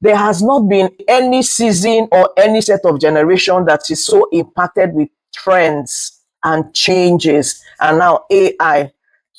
There has not been any season or any set of generation that is so impacted with trends and changes, and now AI.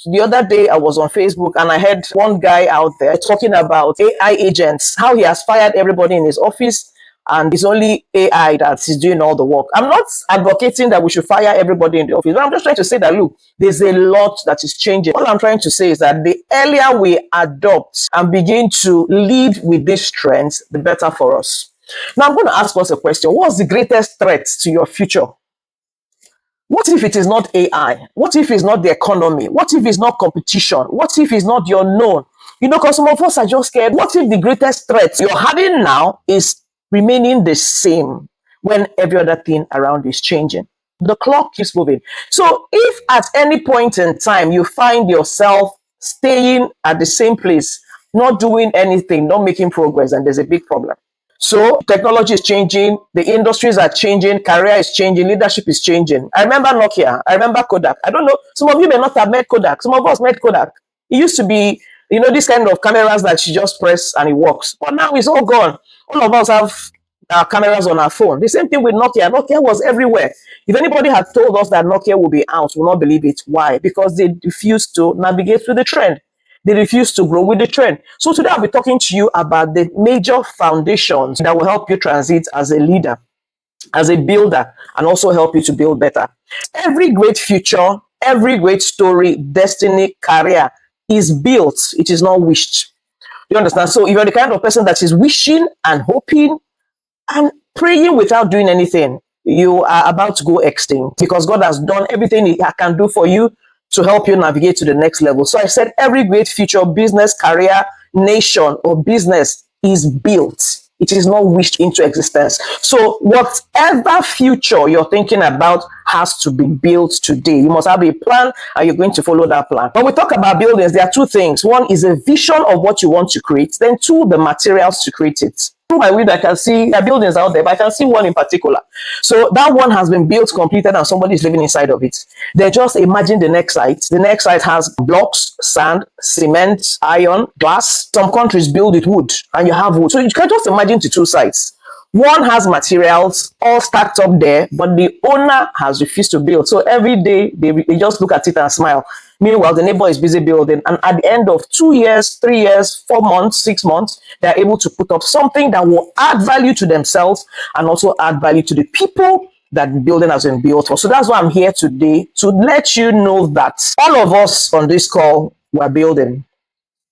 The other day, I was on Facebook and I heard one guy out there talking about AI agents, how he has fired everybody in his office and it's only AI that is doing all the work. I'm not advocating that we should fire everybody in the office, but I'm just trying to say that, look, there's a lot that is changing. All I'm trying to say is that the earlier we adopt and begin to lead with these trends, the better for us. Now, I'm going to ask us a question. What's the greatest threat to your future? What if it is not AI? What if it's not the economy? What if it's not competition? What if it's not your known? Because some of us are just scared. What if the greatest threat you're having now is remaining the same when every other thing around is changing? The clock keeps moving. So if at any point in time you find yourself staying at the same place, not doing anything, not making progress, and there's a big problem. So technology is changing, the industries are changing, career is changing, leadership is changing. I remember Nokia, I remember Kodak. I don't know, some of you may not have met Kodak. Some of us met Kodak. It used to be, this kind of cameras that you just press and it works. But now it's all gone. All of us have our cameras on our phone. The same thing with Nokia. Nokia was everywhere. If anybody had told us that Nokia would be out, we will not believe it. Why? Because they refused to navigate through the trend. They refuse to grow with the trend. So today I'll be talking to you about the major foundations that will help you transit as a leader, as a builder, and also help you to build better. Every great future, every great story, destiny, career is built. It is not wished. You understand? So if you're the kind of person that is wishing and hoping and praying without doing anything, you are about to go extinct, because God has done everything He can do for you to help you navigate to the next level. So I said every great future, business, career, nation, or business is built. It is not wished into existence. So whatever future you're thinking about has to be built today. You must have a plan and you're going to follow that plan. When we talk about buildings, there are two things. One is a vision of what you want to create. Then two, the materials to create it. Through my window, I can see there are buildings out there, but I can see one in particular. So that one has been built, completed, and somebody is living inside of it. They just imagine the next site. The next site has blocks, sand, cement, iron, glass. Some countries build with wood, and you have wood. So you can just imagine the two sites. One has materials all stacked up there, but the owner has refused to build. So every day they just look at it and smile. Meanwhile, the neighbor is busy building. And at the end of 2 years, 3 years, 4 months, 6 months, they're able to put up something that will add value to themselves and also add value to the people that the building has been built for. So that's why I'm here today, to let you know that all of us on this call were building.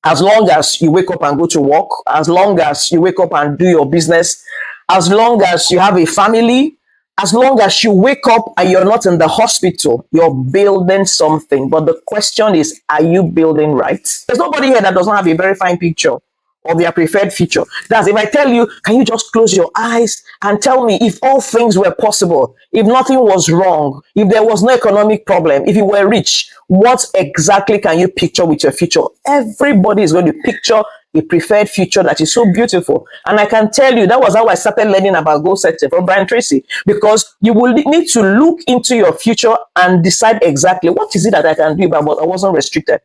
As long as you wake up and go to work, as long as you wake up and do your business, as long as you have a family, as long as you wake up and you're not in the hospital, you're building something. But the question is, are you building right? There's nobody here that doesn't have a very fine picture of their preferred future. That's if I tell you, can you just close your eyes and tell me, if all things were possible, if nothing was wrong, if there was no economic problem, if you were rich, what exactly can you picture with your future? Everybody is going to picture a preferred future that is so beautiful. And I can tell you, that was how I started learning about goal setting from Brian Tracy, because you will need to look into your future and decide exactly what is it that I can do, but I wasn't restricted.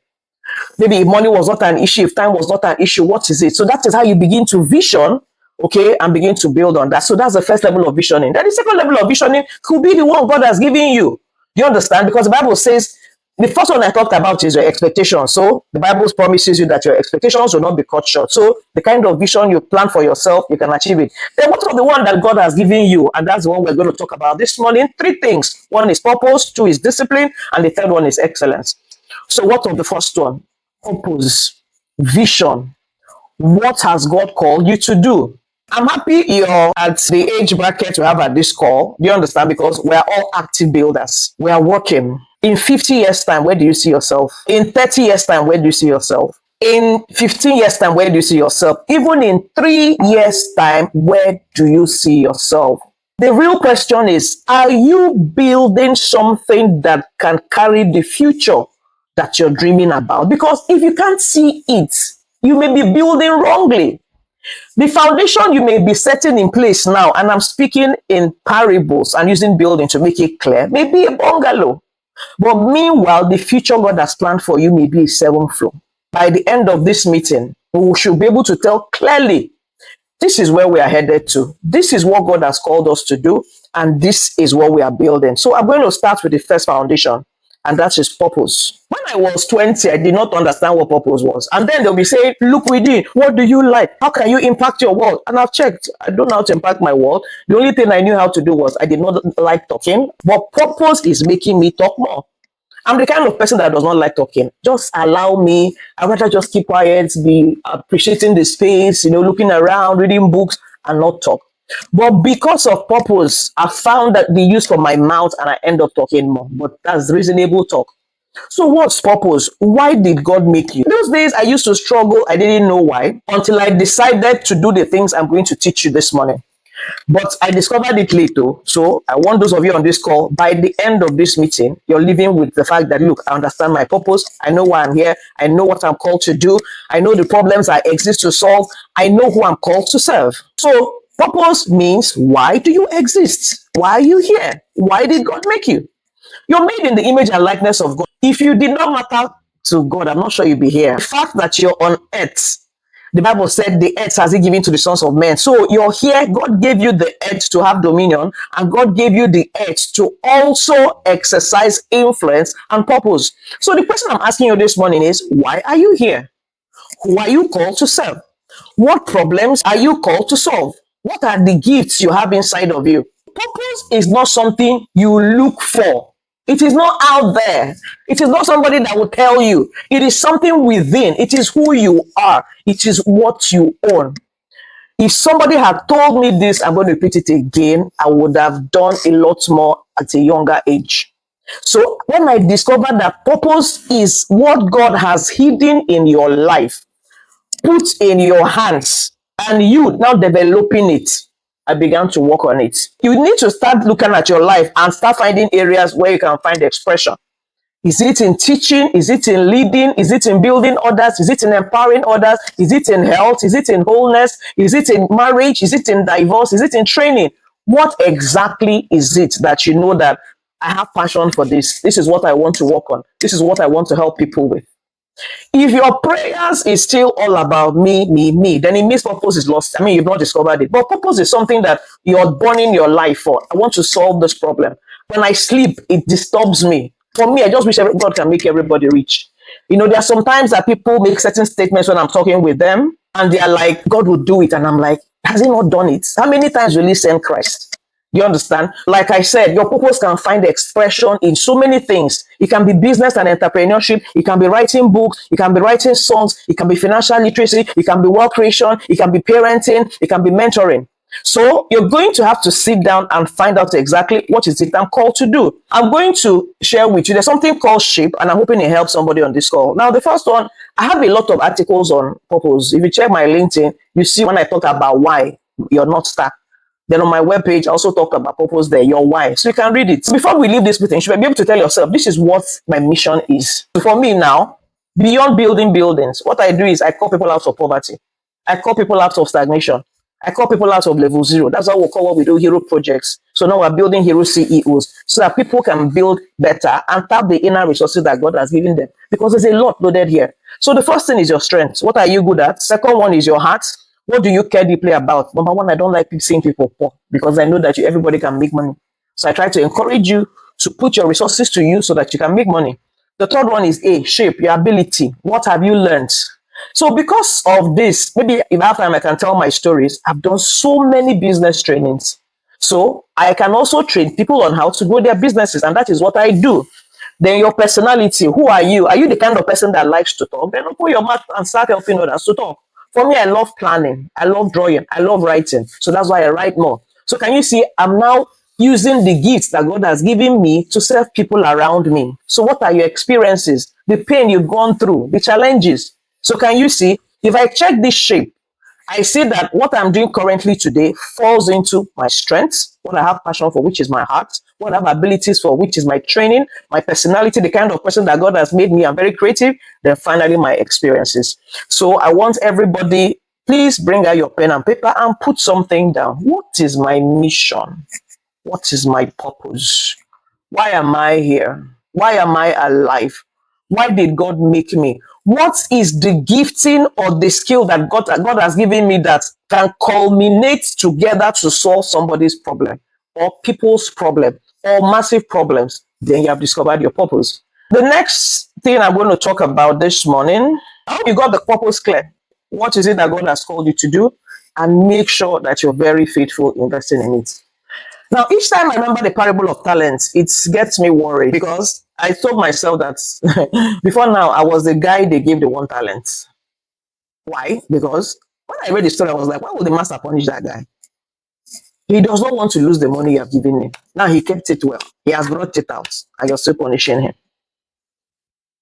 Maybe if money was not an issue, if time was not an issue, what is it? So that is how you begin to vision, okay, and begin to build on that. So that's the first level of visioning. Then the second level of visioning could be the one God has given you. You understand? Because the Bible says, the first one I talked about is your expectations. So the Bible promises you that your expectations will not be cut short. So the kind of vision you plan for yourself, you can achieve it. Then what of the one that God has given you? And that's the one we're going to talk about this morning. 3 things. 1 is purpose, 2 is discipline, and the third one is excellence. So what of the first one? Purpose, vision. What has God called you to do? I'm happy you're at the age bracket we have at this call. Do you understand? Because we're all active builders. We are working. In 50 years' time, where do you see yourself? In 30 years' time, where do you see yourself? In 15 years' time, where do you see yourself? Even in 3 years' time, where do you see yourself? The real question is, are you building something that can carry the future that you're dreaming about? Because if you can't see it, you may be building wrongly. The foundation you may be setting in place now, and I'm speaking in parables and using building to make it clear, may be a bungalow. But meanwhile, the future God has planned for you may be a 7th floor. By the end of this meeting, we should be able to tell clearly This is where we are headed to. This is what God has called us to do, and this is what we are building. So I'm going to start with the first foundation, and that is purpose. When I was 20, I did not understand what purpose was. And then they'll be saying, look within, what do you like? How can you impact your world? And I've checked, I don't know how to impact my world. The only thing I knew how to do was I did not like talking, but purpose is making me talk more. I'm the kind of person that does not like talking. Just allow me. I'd rather just keep quiet, be appreciating the space, looking around, reading books, and not talk. But because of purpose, I found that the use for my mouth and I end up talking more. But that's reasonable talk. So what's purpose? Why did God make you? Those days I used to struggle. I didn't know why until I decided to do the things I'm going to teach you this morning. But I discovered it later. So I want those of you on this call, by the end of this meeting, you're living with the fact that, look, I understand my purpose. I know why I'm here. I know what I'm called to do. I know the problems I exist to solve. I know who I'm called to serve. So purpose means, why do you exist? Why are you here? Why did God make you? You're made in the image and likeness of God. If you did not matter to God, I'm not sure you'd be here. The fact that you're on earth, the Bible said the earth has He given to the sons of men. So you're here. God gave you the earth to have dominion, and God gave you the earth to also exercise influence and purpose. So the question I'm asking you this morning is, why are you here? Who are you called to serve? What problems are you called to solve? What are the gifts you have inside of you? Purpose is not something you look for. It is not out there. It is not somebody that will tell you. It is something within. It is who you are. It is what you own. If somebody had told me this, I'm going to repeat it again, I would have done a lot more at a younger age. So when I discovered that purpose is what God has hidden in your life, put in your hands, and you now developing it, I began to work on it. You need to start looking at your life and start finding areas where you can find expression. Is it in teaching? Is it in leading? Is it in building others? Is it in empowering others? Is it in health? Is it in wholeness? Is it in marriage? Is it in divorce? Is it in training? What exactly is it that you know that I have passion for this? This is what I want to work on. This is what I want to help people with. If your prayers is still all about me, then it means purpose is lost. I mean, you've not discovered it. But purpose is something that you're burning your life for. I want to solve this problem. When I sleep, it disturbs me. For me, I just wish God can make everybody rich. There are some times that people make certain statements when I'm talking with them, and they are like, God will do it. And I'm like, has He not done it? How many times will He send Christ? You understand? Like I said, your purpose can find expression in so many things. It can be business and entrepreneurship. It can be writing books. It can be writing songs. It can be financial literacy. It can be work creation. It can be parenting. It can be mentoring. So you're going to have to sit down and find out exactly what is it I'm called to do. I'm going to share with you. There's something called SHAPE, and I'm hoping it helps somebody on this call. Now, the first one, I have a lot of articles on purpose. If you check my LinkedIn, you see when I talk about why you're not stuck. Then on my webpage, I also talk about purpose there, your why. So you can read it. So before we leave this meeting, you should be able to tell yourself, this is what my mission is. So for me now, beyond building buildings, what I do is I call people out of poverty. I call people out of stagnation. I call people out of level 0. That's how we call what we do hero projects. So now we're building hero CEOs so that people can build better and tap the inner resources that God has given them. Because there's a lot loaded here. So the first thing is your strength. What are you good at? Second one is your heart. What do you care deeply about? Number one, I don't like seeing people poor because I know that everybody can make money. So I try to encourage you to put your resources to use so that you can make money. The third one is shape, your ability. What have you learned? So because of this, maybe if I have time, I can tell my stories. I've done so many business trainings. So I can also train people on how to grow their businesses, and that is what I do. Then your personality, who are you? Are you the kind of person that likes to talk? Then open your mouth and start helping others to talk. For me, I love planning. I love drawing. I love writing. So that's why I write more. So can you see, I'm now using the gifts that God has given me to serve people around me. So what are your experiences? The pain you've gone through, the challenges. So can you see, if I check this shape, I see that what I'm doing currently today falls into my strengths, what I have passion for, which is my heart, what I have abilities for, which is my training, my personality, the kind of person that God has made me. I'm very creative. Then finally, my experiences. So I want everybody, please bring out your pen and paper and put something down. What is my mission? What is my purpose? Why am I here? Why am I alive? Why did God make me? What is the gifting or the skill that God has given me that can culminate together to solve somebody's problem or people's problem or massive problems, then you have discovered your purpose. The next thing I'm going to talk about this morning, how you got the purpose clear. What is it that God has called you to do? And make sure that you're very faithful investing in it. Now, each time I remember the parable of talents, it gets me worried because I told myself that before now, I was the guy they gave the 1 talent. Why? Because when I read the story, I was like, why would the master punish that guy? He does not want to lose the money you have given him. Now he kept it well. He has brought it out, and you're still punishing him.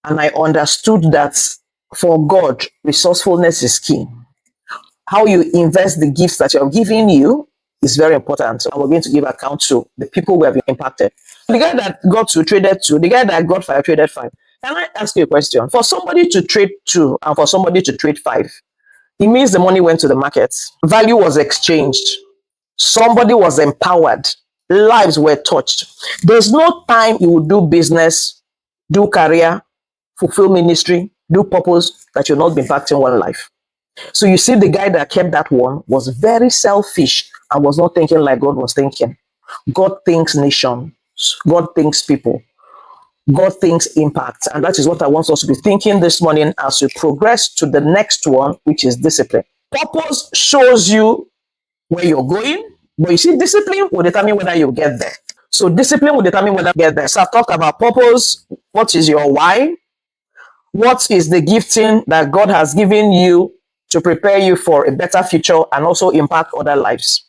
And I understood that for God, resourcefulness is key. How you invest the gifts that you're giving you is very important. So we're going to give account to the people who have been impacted. The guy that got to traded to, the guy that got 5 traded 5. Can I ask you a question? For somebody to trade 2 and for somebody to trade 5, it means the money went to the market. Value was exchanged. Somebody was empowered. Lives were touched. There's no time you will do business, do career, fulfill ministry, do purpose that you'll not be impacting one life. So you see, the guy that kept that one was very selfish and was not thinking like God was thinking. God thinks nations. God thinks people. God thinks impact. And that is what I want us to be thinking this morning as we progress to the next one, which is discipline. Purpose shows you where you're going, but you see, discipline will determine whether you get there. So discipline will determine whether you get there. So I've talked about purpose. What is your why? What is the gifting that God has given you to prepare you for a better future and also impact other lives?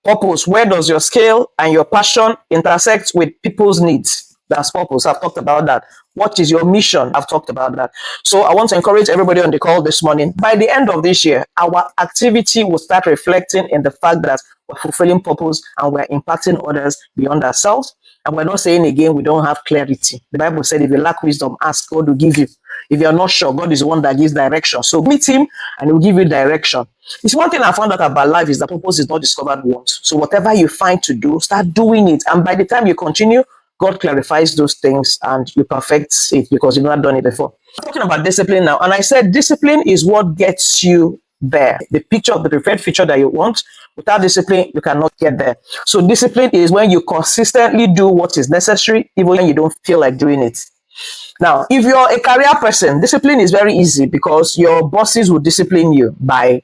Purpose, where does your skill and your passion intersect with people's needs? That's purpose. I've talked about that. What is your mission? I've talked about that. So I want to encourage everybody on the call this morning. By the end of this year, our activity will start reflecting in the fact that we're fulfilling purpose and we're impacting others beyond ourselves. And we're not saying again, we don't have clarity. The Bible said, if you lack wisdom, ask, God will give you. If you're not sure, God is the one that gives direction. So meet him and he'll give you direction. It's one thing I found out about life is that purpose is not discovered once. So whatever you find to do, start doing it. And by the time you continue, God clarifies those things and you perfect it because you've not done it before. I'm talking about discipline now. And I said discipline is what gets you there. The picture of the preferred future that you want. Without discipline, you cannot get there. So discipline is when you consistently do what is necessary, even when you don't feel like doing it. Now, if you're a career person, discipline is very easy because your bosses will discipline you by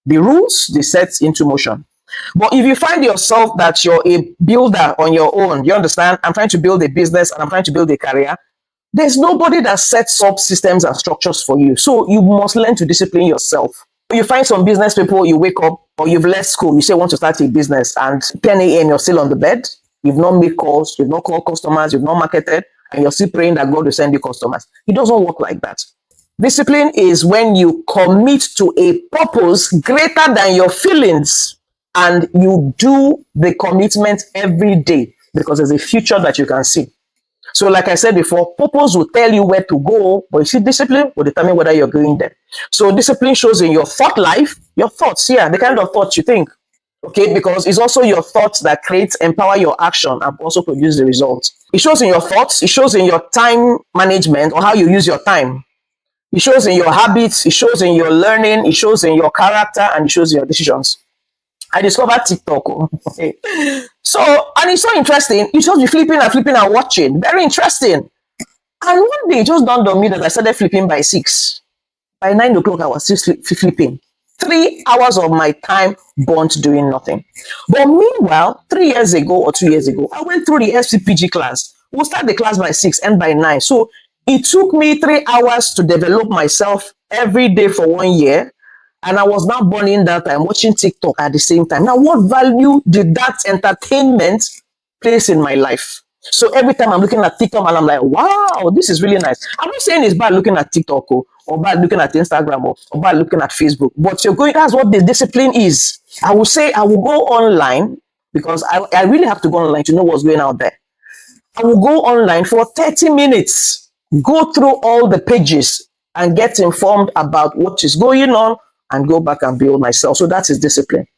the rules they set into motion. But if you find yourself that you're a builder on your own, you understand, I'm trying to build a business and I'm trying to build a career, there's nobody that sets up systems and structures for you. So you must learn to discipline yourself. You find some business people, you wake up or you've left school, you say you want to start a business and 10 a.m. you're still on the bed, you've not made calls, you've not called customers, you've not marketed, and you're still praying that God will send you customers. It doesn't work like that. Discipline is when you commit to a purpose greater than your feelings and you do the commitment every day because there's a future that you can see. So like I said before, purpose will tell you where to go, but you see, discipline will determine whether you're going there. So discipline shows in your thought life, your thoughts, the kind of thoughts you think. Okay, because it's also your thoughts that empower your action and also produce the results. It shows in your thoughts, it shows in your time management or how you use your time. It shows in your habits, it shows in your learning, it shows in your character, and it shows in your decisions. I discovered TikTok. Okay. So, and it's so interesting. You just be flipping and watching. Very interesting. And one day it just dawned on me that I started flipping by 6. By 9 o'clock, I was still flipping. 3 hours of my time burnt doing nothing. But meanwhile, 3 years ago or 2 years ago, I went through the FCPG class. We'll start the class by 6, end by 9. So it took me 3 hours to develop myself every day for 1 year. And I was now burning that time, watching TikTok at the same time. Now, what value did that entertainment place in my life? So every time I'm looking at TikTok and I'm like, wow, this is really nice. I'm not saying it's bad looking at TikTok or bad looking at Instagram or bad looking at Facebook, but that's what the discipline is. I will say I will go online because I really have to go online to know what's going out there. I will go online for 30 minutes, go through all the pages and get informed about what is going on and go back and build myself. So that is discipline.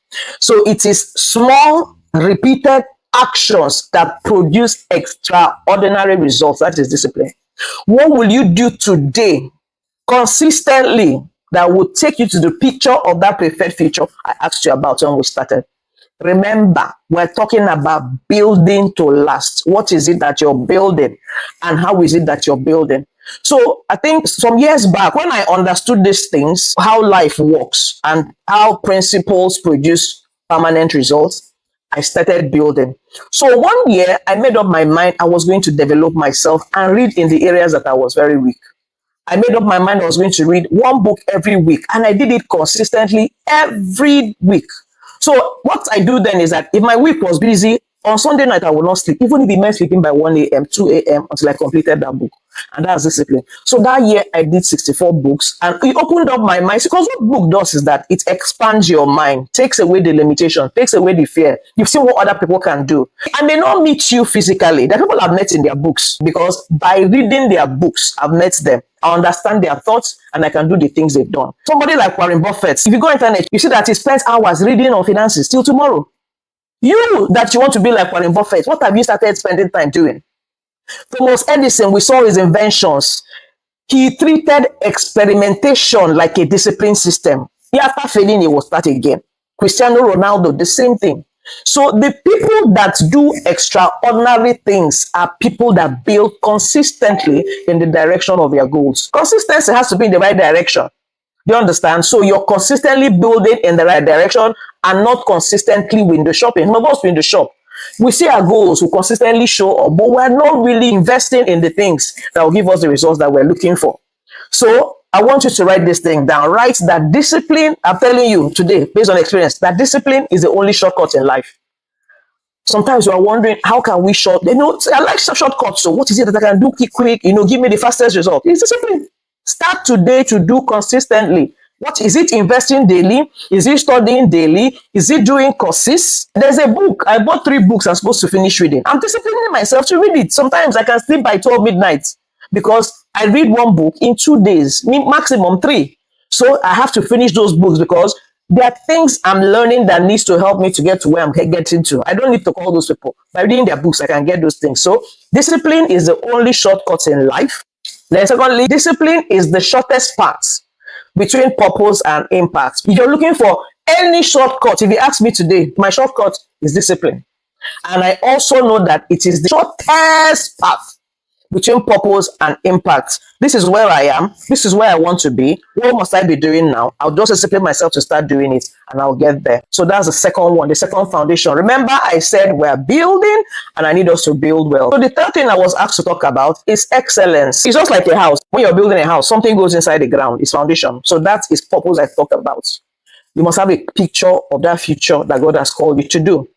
So it is small, repeated actions that produce extraordinary results. That is discipline. What will you do today consistently that will take you to the picture of that preferred future I asked you about when we started. Remember, we're talking about building to last. What is it that you're building, and how is it that you're building? So I think some years back, when I understood these things, how life works and how principles produce permanent results, I started building. So one year, I made up my mind I was going to develop myself and read in the areas that I was very weak. I made up my mind I was going to read one book every week, and I did it consistently every week. So what I do then is that if my week was busy, on Sunday night I will not sleep, even if it meant sleeping by 1 a.m., 2 a.m. until I completed that book. And that's discipline. So that year I did 64 books, and it opened up my mind, because what book does is that it expands your mind, takes away the limitation, takes away the fear. You've seen what other people can do. I may not meet you physically. The people I've met in their books, because by reading their books, I've met them. I understand their thoughts, and I can do the things they've done. Somebody like Warren Buffett, if you go on internet, you see that he spends hours reading on finances till tomorrow. You that you want to be like Warren Buffett, what have you started spending time doing? Thomas Edison, we saw his inventions. He treated experimentation like a discipline system. After failing, he will start again. Cristiano Ronaldo, the same thing. So the people that do extraordinary things are people that build consistently in the direction of their goals. Consistency has to be in the right direction. Do you understand? So you're consistently building in the right direction and not consistently window shopping. Some of us window shop. We see our goals, we consistently show up, but we're not really investing in the things that will give us the results that we're looking for. So I want you to write this thing down. Write that discipline, I'm telling you today, based on experience, that discipline is the only shortcut in life. Sometimes you are wondering, how can we I like shortcuts. So what is it that I can do quick, give me the fastest result? It's discipline. Start today to do consistently. What is it? Investing daily? Is it studying daily? Is it doing courses? There's a book. I bought 3 books I'm supposed to finish reading. I'm disciplining myself to read it. Sometimes I can sleep by 12 midnight because I read one book in 2 days, maximum 3. So I have to finish those books because there are things I'm learning that needs to help me to get to where I'm getting to. I don't need to call those people. By reading their books, I can get those things. So discipline is the only shortcut in life. Then secondly, discipline is the shortest path between purpose and impact. If you're looking for any shortcut, if you ask me today, my shortcut is discipline. And I also know that it is the shortest path between purpose and impact. This is where I am. This is where I want to be. What must I be doing now? I'll just discipline myself to start doing it, and I'll get there. So that's the second one, the second foundation. Remember, I said we're building, and I need us to build well. So the third thing I was asked to talk about is excellence. It's just like a house. When you're building a house, something goes inside the ground. It's foundation. So that is purpose I talked about. You must have a picture of that future that God has called you to do.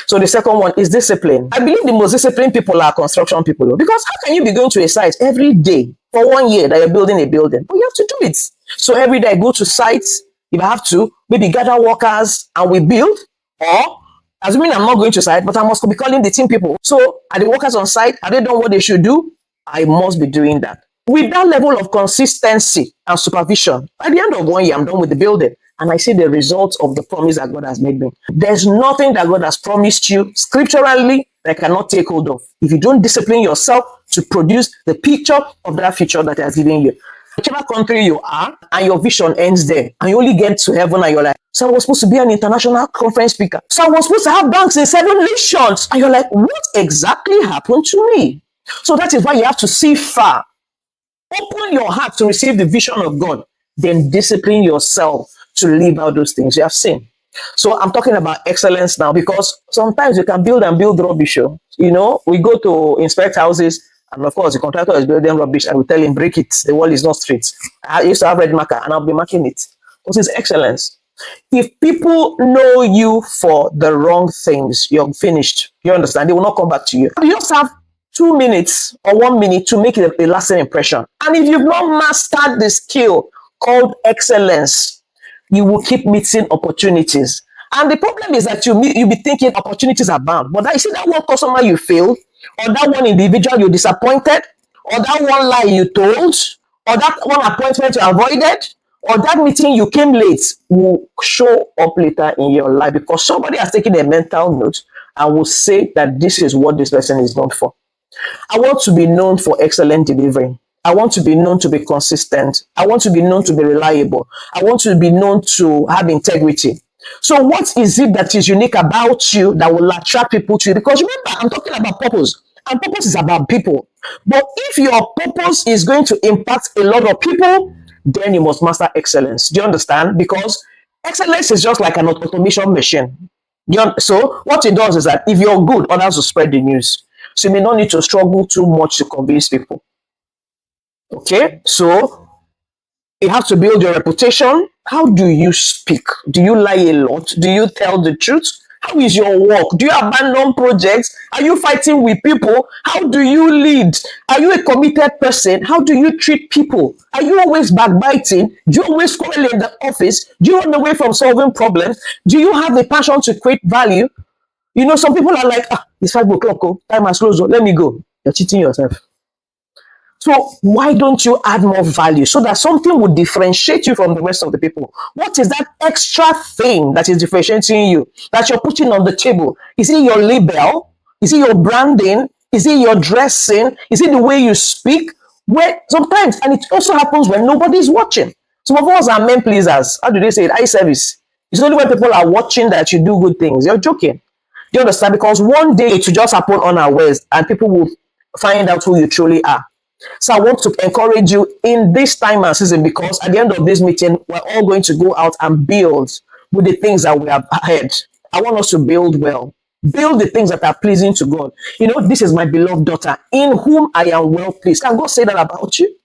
So the second one is discipline. I believe the most disciplined people are construction people, because how can you be going to a site every day for 1 year that you're building a building? But you have to do it. So every day I go to sites, if I have to, maybe gather workers and we build, or assuming I'm not going to site, but I must be calling the team people. So are the workers on site? Are they done what they should do? I must be doing that. With that level of consistency and supervision, by the end of 1 year, I'm done with the building. And I see the results of the promise that God has made me. There's nothing that God has promised you scripturally that cannot take hold of if you don't discipline yourself to produce the picture of that future that He has given you. Whichever country you are, and your vision ends there, and you only get to heaven and you're like, so I was supposed to be an international conference speaker. So I was supposed to have banks in 7 nations. And you're like, what exactly happened to me? So that is why you have to see far. Open your heart to receive the vision of God. Then discipline yourself to live out those things you have seen. So I'm talking about excellence now, because sometimes you can build rubbish. We go to inspect houses, and of course the contractor is building rubbish, and we tell him, break it, the wall is not straight. I used to have red marker, and I'll be marking it. This is excellence. If people know you for the wrong things, you're finished. You understand? They will not come back to you. You just have 2 minutes or 1 minute to make a lasting impression. And if you've not mastered the skill called excellence, you will keep missing opportunities. And the problem is that you'll be thinking opportunities are bound. But you see that one customer you failed, or that one individual you disappointed, or that one lie you told, or that one appointment you avoided, or that meeting you came late will show up later in your life, because somebody has taken a mental note and will say that this is what this person is known for. I want to be known for excellent delivery. I want to be known to be consistent. I want to be known to be reliable. I want to be known to have integrity. So what is it that is unique about you that will attract people to you? Because remember, I'm talking about purpose, and purpose is about people. But if your purpose is going to impact a lot of people, then you must master excellence. Do you understand? Because excellence is just like an automation machine. So what it does is that if you're good, others will spread the news. So you may not need to struggle too much to convince people. Okay, so you have to build your reputation. How do you speak? Do you lie a lot? Do you tell the truth? How is your work? Do you abandon projects? Are you fighting with people? How do you lead? Are you a committed person? How do you treat people? Are you always backbiting? Do you always quarrel in the office? Do you run away from solving problems? Do you have a passion to create value? You know, some people are like, it's 5 o'clock, oh, time has closed, oh, let me go. You're cheating yourself. So why don't you add more value so that something would differentiate you from the rest of the people? What is that extra thing that is differentiating you, that you're putting on the table? Is it your label? Is it your branding? Is it your dressing? Is it the way you speak? Where sometimes, and it also happens when nobody's watching. Some of us are men pleasers. How do they say it? Eye service. It's only when people are watching that you do good things. You're joking. Do you understand? Because one day it will just happen unawares and people will find out who you truly are. So I want to encourage you in this time and season, because at the end of this meeting, we're all going to go out and build with the things that we have heard. I want us to build well. Build the things that are pleasing to God. You know, this is my beloved daughter in whom I am well pleased. Can God say that about you?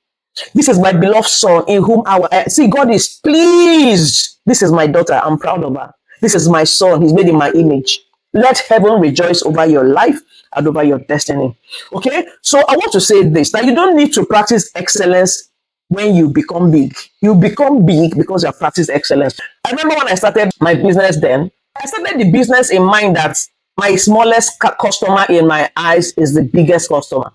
This is my beloved son in whom see, God is pleased. This is my daughter. I'm proud of her. This is my son. He's made in my image. Let heaven rejoice over your life and over your destiny. Okay? So I want to say this, that you don't need to practice excellence when you become big. You become big because you have practiced excellence. I remember when I started my business then, I started the business in mind that my smallest customer in my eyes is the biggest customer.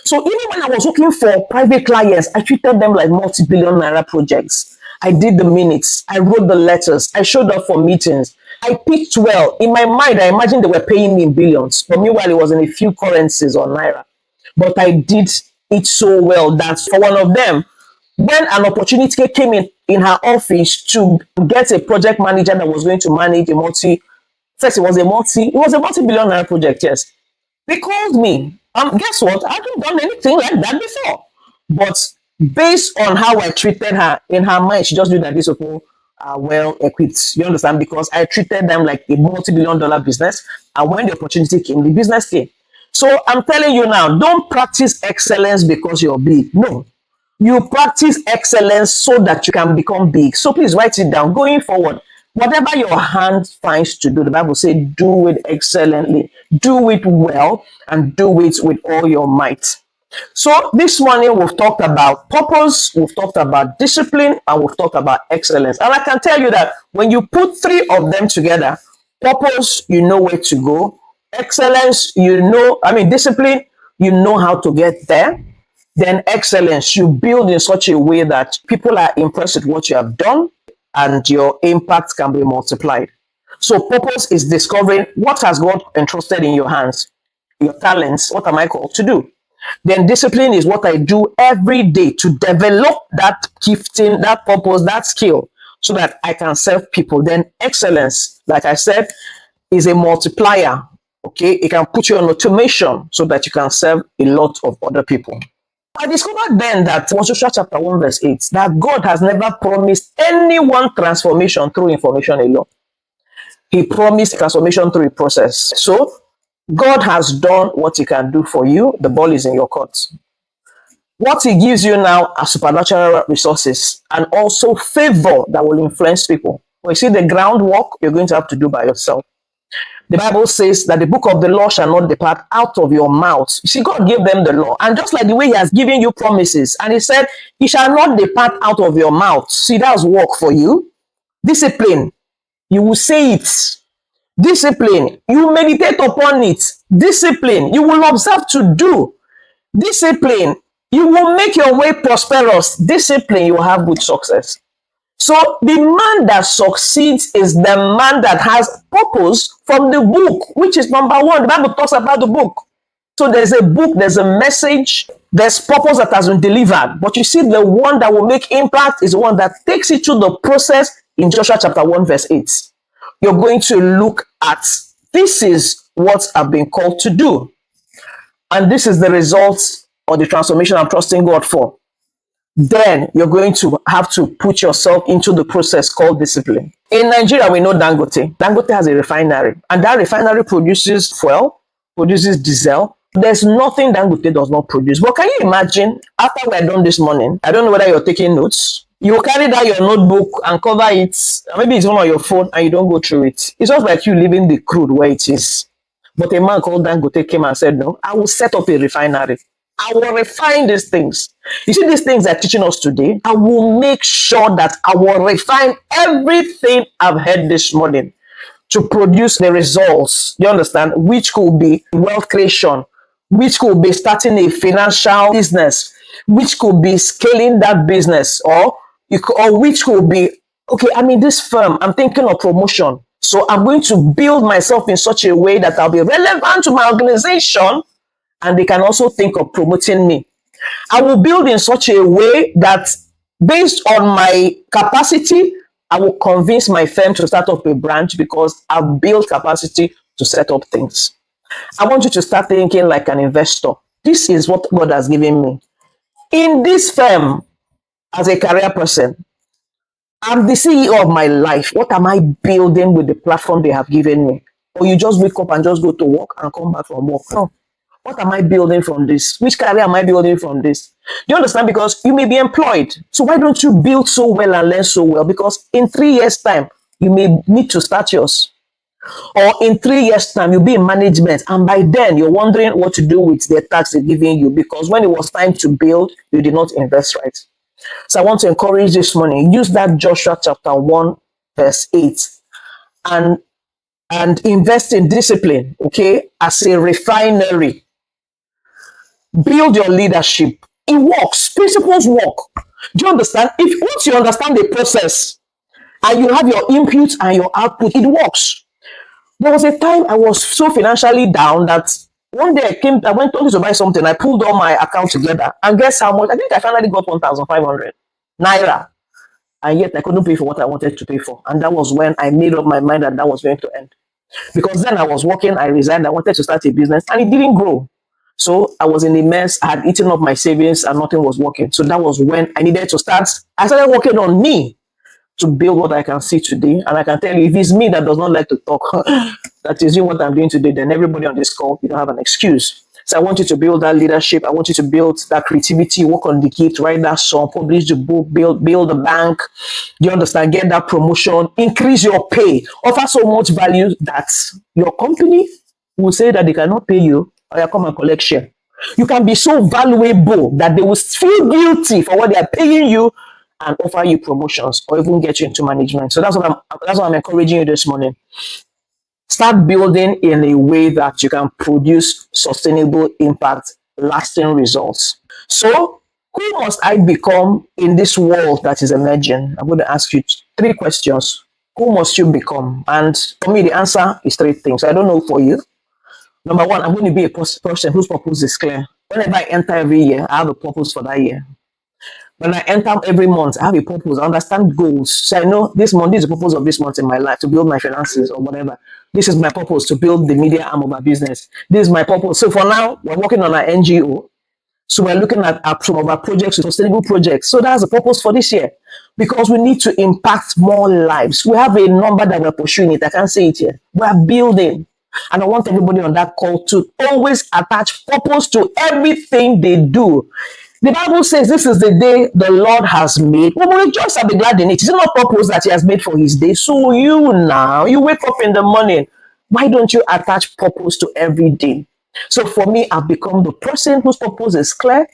So even when I was looking for private clients, I treated them like multi-billion naira projects. I did the minutes. I wrote the letters. I showed up for meetings. I pitched well. In my mind, I imagined they were paying me in billions. But meanwhile, it was in a few currencies or naira. But I did it so well that for one of them, when an opportunity came in her office to get a project manager that was going to manage a it was a multi-billion naira project, yes. They called me. Guess what? I haven't done anything like that before. But based on how I treated her, in her mind, she just knew that these people are well equipped. You understand? Because I treated them like a multi-billion dollar business. And when the opportunity came, the business came. So I'm telling you now, don't practice excellence because you're big. No. You practice excellence so that you can become big. So please write it down. Going forward, whatever your hand finds to do, the Bible says, do it excellently, do it well, and do it with all your might. So this morning we've talked about purpose, we've talked about discipline, and we've talked about excellence. And I can tell you that when you put three of them together, purpose, you know where to go. Excellence, discipline, you know how to get there. Then excellence, you build in such a way that people are impressed with what you have done and your impact can be multiplied. So purpose is discovering what has God entrusted in your hands, your talents, what am I called to do? Then discipline is what I do every day to develop that gifting, that purpose, that skill, so that I can serve people. Then excellence, like I said, is a multiplier. Okay, it can put you on automation so that you can serve a lot of other people. I discovered then that Joshua chapter 1 verse 8, that God has never promised anyone transformation through information alone. He promised transformation through a process. So God has done what he can do for you. The ball is in your court. What he gives you now are supernatural resources and also favor that will influence people. But you see, the groundwork you're going to have to do by yourself. The Bible says that the book of the law shall not depart out of your mouth. You see, God gave them the law. And just like the way he has given you promises, and he said, it shall not depart out of your mouth. See, that's work for you. Discipline, you will say it. Discipline, you meditate upon it. Discipline, you will observe to do. Discipline, you will make your way prosperous. Discipline, you will have good success. So the man that succeeds is the man that has purpose from the book, which is number one. The Bible talks about the book. So there's a book, there's a message, There's purpose that has been delivered, but you see, the one that will make impact is the one that takes you through the process in Joshua chapter 1, verse 8. You're going to look at, this is what I've been called to do. And this is the result or the transformation I'm trusting God for. Then you're going to have to put yourself into the process called discipline. In Nigeria, we know Dangote. Dangote has a refinery, and that refinery produces fuel, produces diesel. There's nothing Dangote does not produce. But can you imagine, after we're done this morning, I don't know whether you're taking notes, you will carry down your notebook and cover it. Maybe it's on your phone and you don't go through it. It's just like you leaving the crude where it is. But a man called Dangote came and said, no, I will set up a refinery. I will refine these things. You see, these things are teaching us today. I will make sure that I will refine everything I've heard this morning to produce the results, you understand, which could be wealth creation, which could be starting a financial business, which could be scaling that business, or which could be, okay, I'm in this firm, I'm thinking of promotion. So I'm going to build myself in such a way that I'll be relevant to my organization, and they can also think of promoting me. I will build in such a way that based on my capacity, I will convince my firm to start up a branch because I've built capacity to set up things. I want you to start thinking like an investor. This is what God has given me. In this firm, as a career person, I'm the CEO of my life. What am I building with the platform they have given me? Or you just wake up and just go to work and come back from work? No. What am I building from this? Which career am I building from this? You understand? Because you may be employed. So why don't you build so well and learn so well? Because in 3 years' time, you may need to start yours. Or in 3 years' time, you'll be in management. And by then, you're wondering what to do with the tax they're giving you. Because when it was time to build, you did not invest right. So I want to encourage this morning, use that Joshua chapter 1, verse 8, and invest in discipline, okay, as a refinery. Build your leadership. It works. Principles work. Do you understand? If once you understand the process and you have your input and your output, it works. There was a time I was so financially down that one day I went to buy something. I pulled all my accounts together, and guess how much? I think I finally got 1,500 naira, and yet I couldn't pay for what I wanted to pay for. And that was when I made up my mind that was going to end. Because then I was working, I resigned, I wanted to start a business, and it didn't grow. So I was in a mess. I had eaten up my savings and nothing was working. So that was when I needed to start. I started working on me to build what I can see today. And I can tell you, if it's me that does not like to talk, that is doing what I'm doing today, then everybody on this call, you don't have an excuse. So I want you to build that leadership. I want you to build that creativity, work on the gift, write that song, publish the book, build a bank. Do you understand? Get that promotion, increase your pay, offer so much value that your company will say that they cannot pay you, or you come and collect share. You can be so valuable that they will feel guilty for what they are paying you and offer you promotions or even get you into management. So that's what I'm encouraging you this morning. Start building in a way that you can produce sustainable impact, lasting results. So who must I become in this world that is emerging? I'm going to ask you 3 questions. Who must you become? And for me, the answer is 3 things. I don't know for you. Number 1, I'm going to be a person whose purpose is clear. Whenever I enter every year, I have a purpose for that year. When I enter every month, I have a purpose. I understand goals. So I know this month, this is the purpose of this month in my life, to build my finances or whatever. This is my purpose, to build the media arm of my business. This is my purpose. So for now, we're working on our NGO. So we're looking at some of our projects, sustainable projects. So that's the purpose for this year. Because we need to impact more lives. We have a number that we're pursuing it. I can't say it here. We're building. And I want everybody on that call to always attach purpose to everything they do. The Bible says this is the day the Lord has made. We will rejoice and be glad in it. It's not purpose that He has made for His day. So you wake up in the morning. Why don't you attach purpose to every day? So for me, I've become the person whose purpose is clear,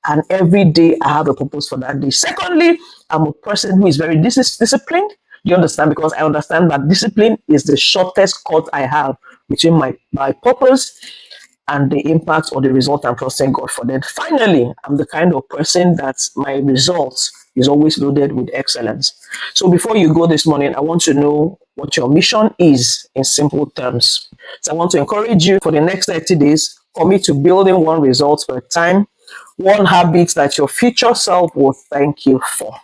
and every day I have a purpose for that day. Secondly, I'm a person who is very disciplined. You understand? Because I understand that discipline is the shortest cut I have between my purpose and the impact or the result I'm trusting God for. Then finally, I'm the kind of person that my results is always loaded with excellence. So before you go this morning, I want to know what your mission is in simple terms. So I want to encourage you for the next 30 days, commit to building one result per time. One habit that your future self will thank you for.